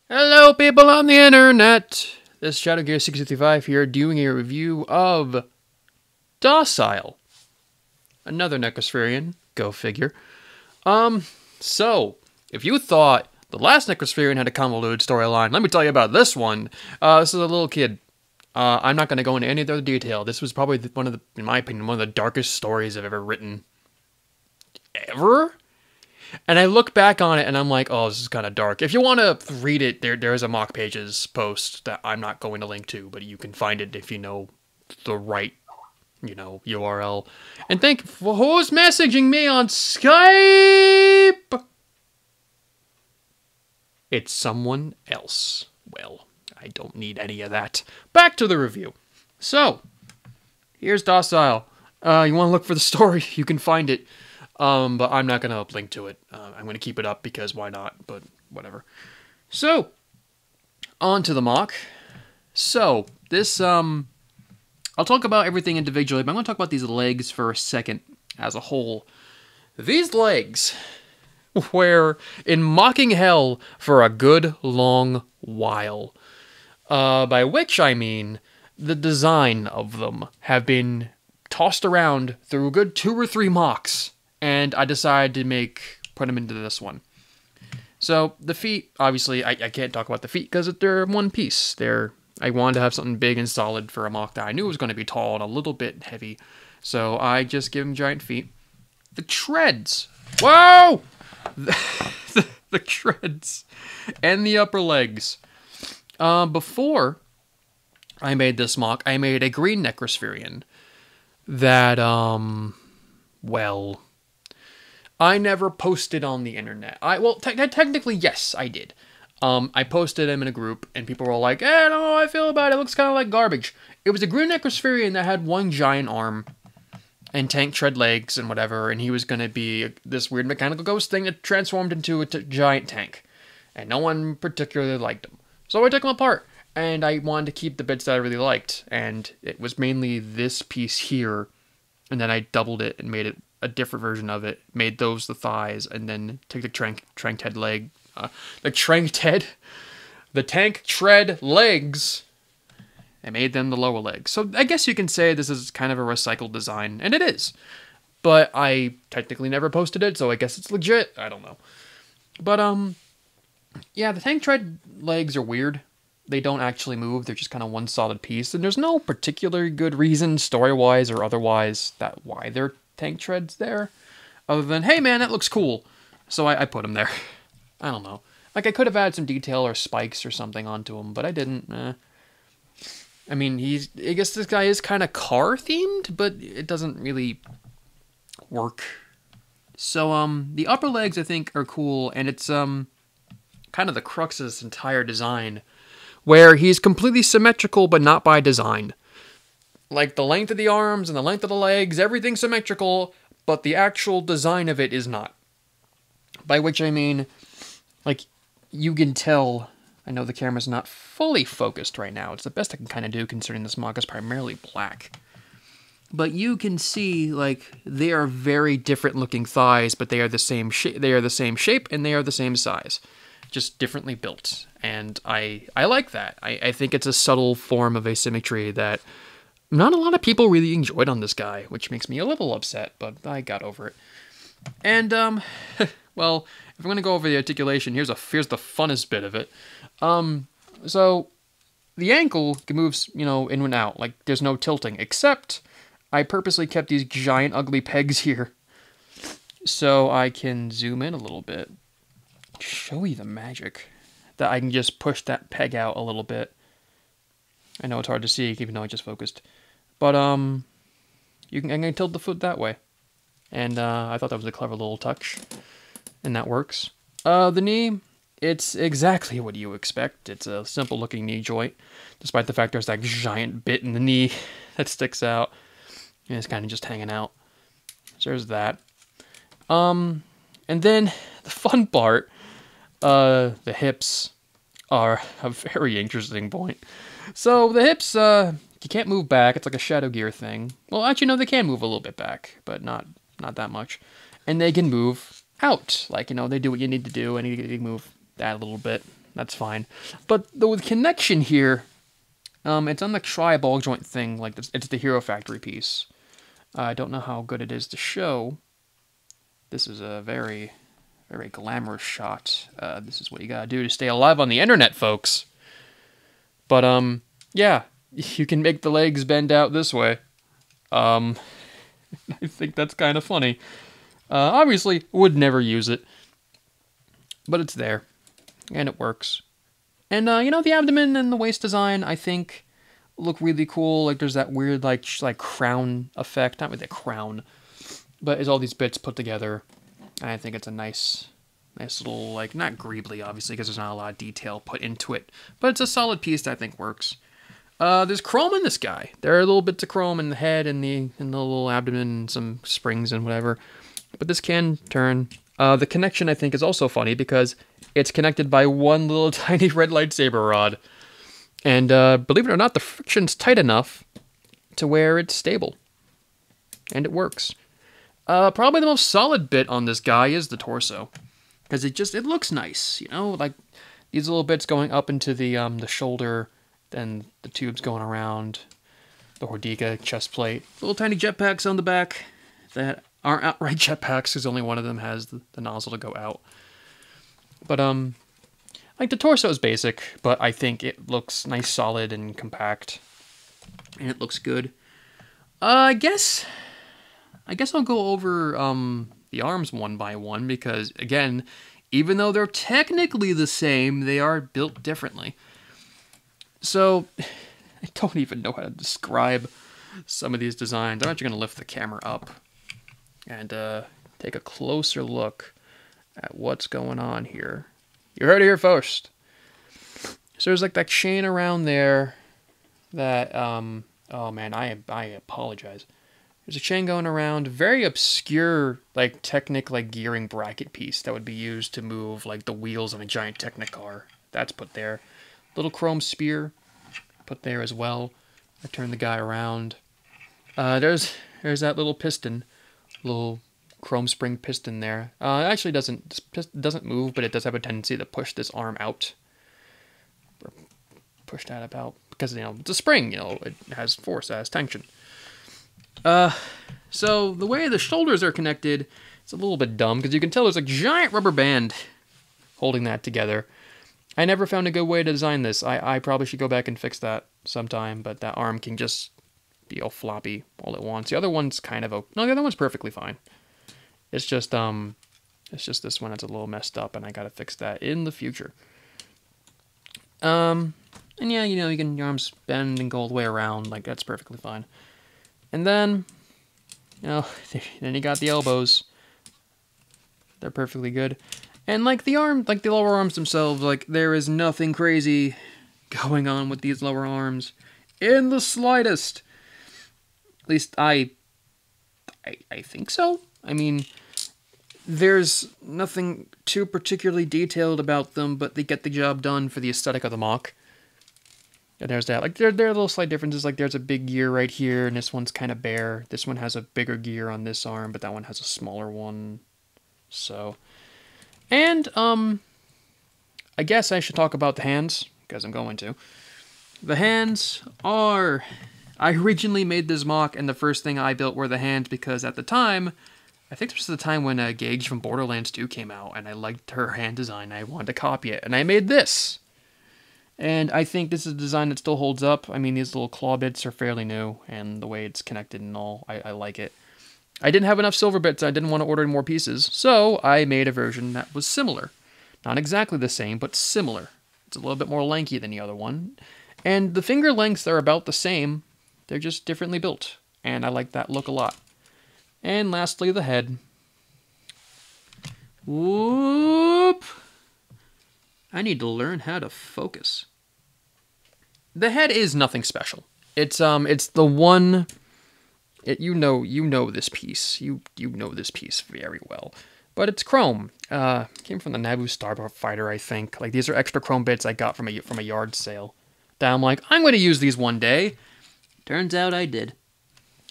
Hello, people on the internet. This is ShadowGear655 here, doing a review of Docile, another Necrospherian. Go figure. So if you thought the last Necrospherian had a convoluted storyline, let me tell you about this one. This is a little kid. I'm not going to go into any other detail. This was probably in my opinion, one of the darkest stories I've ever written. Ever? And I look back on it and I'm like, oh, this is kind of dark. If you want to read it, there's a Moc Pages post that I'm not going to link to, but you can find it if you know the right, URL. And who's messaging me on Skype? It's someone else. Well, I don't need any of that. Back to the review. So, here's Docile. You want to look for the story, you can find it. But I'm not going to link to it. I'm going to keep it up because why not, but whatever. So, on to the Moc. So, this, I'll talk about everything individually, but I'm going to talk about these legs for a second as a whole. These legs were in mocking hell for a good long while. By which I mean the design of them have been tossed around through a good 2 or 3 mocks. And I decided to put them into this one. So, the feet, obviously, I can't talk about the feet because they're one piece. I wanted to have something big and solid for a Moc that I knew was going to be tall and a little bit heavy. So, I just give him giant feet. The treads. Whoa! The treads. And the upper legs. Before I made this Moc, I made a green Necrospherian that, well, I never posted on the internet. Technically, yes, I did. I posted him in a group, and people were like, I don't know how I feel about it. It looks kind of like garbage. It was a green Necrospherian that had one giant arm and tank tread legs and whatever, and he was going to be this weird mechanical ghost thing that transformed into a giant tank. And no one particularly liked him. So I took him apart, and I wanted to keep the bits that I really liked, and it was mainly this piece here, and then I doubled it and made it a different version of it, made those the thighs, and then took the tank tread legs, and made them the lower legs. So I guess you can say this is kind of a recycled design, and it is. But I technically never posted it, so I guess it's legit. I don't know. But, yeah, the tank tread legs are weird. They don't actually move, they're just kind of one solid piece, and there's no particular good reason, story-wise or otherwise, why they're tank treads there, other than, hey man, that looks cool, so I put them there. I don't know. Like, I could have added some detail or spikes or something onto them, but I didn't. I mean, I guess this guy is kind of car-themed, but it doesn't really work. So, the upper legs, I think, are cool, and it's, kind of the crux of this entire design, where he's completely symmetrical, but not by design. Like, the length of the arms and the length of the legs, everything's symmetrical, but the actual design of it is not. By which I mean, like, you can tell, I know the camera's not fully focused right now, it's the best I can kind of do considering this Moc is primarily black. But you can see, like, they are very different looking thighs, but they are the same shape, and they are the same size. Just differently built. And I like that. I think it's a subtle form of asymmetry that not a lot of people really enjoyed on this guy, which makes me a little upset, but I got over it. And, well, if I'm going to go over the articulation, here's the funnest bit of it. So, the ankle moves, in and out, like, there's no tilting, except I purposely kept these giant ugly pegs here, so I can zoom in a little bit, show you the magic, that I can just push that peg out a little bit. I know it's hard to see, even though I just focused. But, I can tilt the foot that way. And, I thought that was a clever little touch. And that works. The knee, it's exactly what you expect. It's a simple-looking knee joint. Despite the fact there's that giant bit in the knee that sticks out. And it's kind of just hanging out. So there's that. And then, the fun part, the hips are a very interesting point. So, the hips, you can't move back. It's like a Shadow Gear thing. Well, actually, no, they can move a little bit back, but not that much. And they can move out. Like, they do what you need to do, and you can move that a little bit. That's fine. But the connection here, it's on the tri-ball joint thing. Like it's the Hero Factory piece. I don't know how good it is to show. This is a very, very glamorous shot. This is what you gotta do to stay alive on the internet, folks. But, yeah, you can make the legs bend out this way. I think that's kind of funny. Obviously, would never use it. But it's there. And it works. And, you know, the abdomen and the waist design, I think, look really cool. Like, there's that weird, like crown effect. Not really a crown. But it's all these bits put together. And I think it's a nice little, like, not greebly, obviously, because there's not a lot of detail put into it. But it's a solid piece that I think works. There's chrome in this guy. There are little bits of chrome in the head and the little abdomen and some springs and whatever. But this can turn. The connection, I think, is also funny because it's connected by one little tiny red lightsaber rod. And believe it or not, the friction's tight enough to where it's stable. And it works. Probably the most solid bit on this guy is the torso. Because it looks nice, you know? Like, these little bits going up into the shoulder, then the tubes going around, the Hordika chest plate. Little tiny jetpacks on the back that aren't outright jetpacks, because only one of them has the nozzle to go out. But, like, the torso is basic, but I think it looks nice, solid, and compact. And it looks good. I guess I'll go over, the arms one by one, because, again, even though they're technically the same, they are built differently. So, I don't even know how to describe some of these designs. I'm actually going to lift the camera up and take a closer look at what's going on here. You heard it here first. So there's like that chain around there that, oh man, I apologize. There's a chain going around, very obscure, like, Technic, like, gearing bracket piece that would be used to move, like, the wheels on a giant Technic car. That's put there. Little chrome spear put there as well. I turn the guy around. There's that little piston, little chrome spring piston there. It actually doesn't move, but it does have a tendency to push this arm out. Or push that about, because, you know, it's a spring, you know, it has force, it has tension. So the way the shoulders are connected, it's a little bit dumb, because you can tell there's a giant rubber band holding that together. I never found a good way to design this. I probably should go back and fix that sometime, but that arm can just be all floppy all at once. The other one's kind of no, the other one's perfectly fine. It's just this one that's a little messed up, and I gotta fix that in the future. And yeah, you know, your arms bend and go all the way around, like, that's perfectly fine. And then, you know, then you got the elbows. They're perfectly good. And, like, the lower arms themselves, like, there is nothing crazy going on with these lower arms in the slightest. At least I think so. I mean, there's nothing too particularly detailed about them, but they get the job done for the aesthetic of the Moc. And there's that. Like, there are little slight differences. Like, there's a big gear right here, and this one's kind of bare. This one has a bigger gear on this arm, but that one has a smaller one. So, and, I guess I should talk about the hands, because I'm going to. The hands are... I originally made this Moc, and the first thing I built were the hands, because at the time, I think this was the time when Gage from Borderlands 2 came out, and I liked her hand design. I wanted to copy it, and I made this. And I think this is a design that still holds up. I mean, these little claw bits are fairly new, and the way it's connected and all, I like it. I didn't have enough silver bits, I didn't want to order more pieces, so I made a version that was similar. Not exactly the same, but similar. It's a little bit more lanky than the other one. And the finger lengths are about the same, they're just differently built, and I like that look a lot. And lastly, the head. Whoop! I need to learn how to focus. The head is nothing special. It's the one. You know this piece. You know this piece very well. But it's chrome. Came from the Naboo Starfighter, I think. Like, these are extra chrome bits I got from a yard sale. That I'm like, I'm going to use these one day. Turns out I did.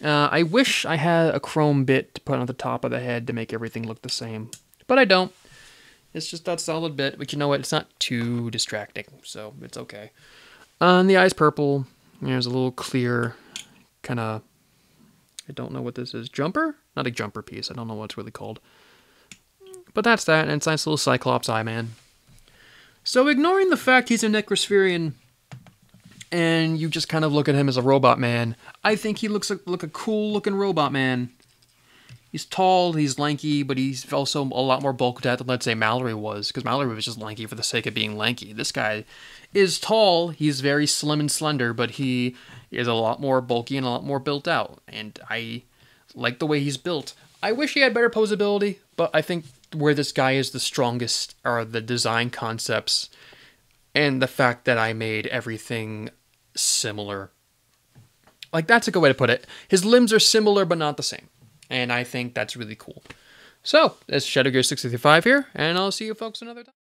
I wish I had a chrome bit to put on the top of the head to make everything look the same, but I don't. It's just that solid bit, but you know what? It's not too distracting, so it's okay. On the eye's purple. There's a little clear kind of, I don't know what this is. Jumper? Not a jumper piece. I don't know what it's really called. But that's that, and it's a nice little Cyclops eye man. So ignoring the fact he's a Necrospherian, and you just kind of look at him as a robot man, I think he looks like a cool-looking robot man. He's tall, he's lanky, but he's also a lot more bulked out than, let's say, Mallory was, because Mallory was just lanky for the sake of being lanky. This guy is tall, he's very slim and slender, but he is a lot more bulky and a lot more built out, and I like the way he's built. I wish he had better posability, but I think where this guy is the strongest are the design concepts and the fact that I made everything similar. Like, that's a good way to put it. His limbs are similar, but not the same. And I think that's really cool. So, that's Shadow Gear 665 here, and I'll see you folks another time.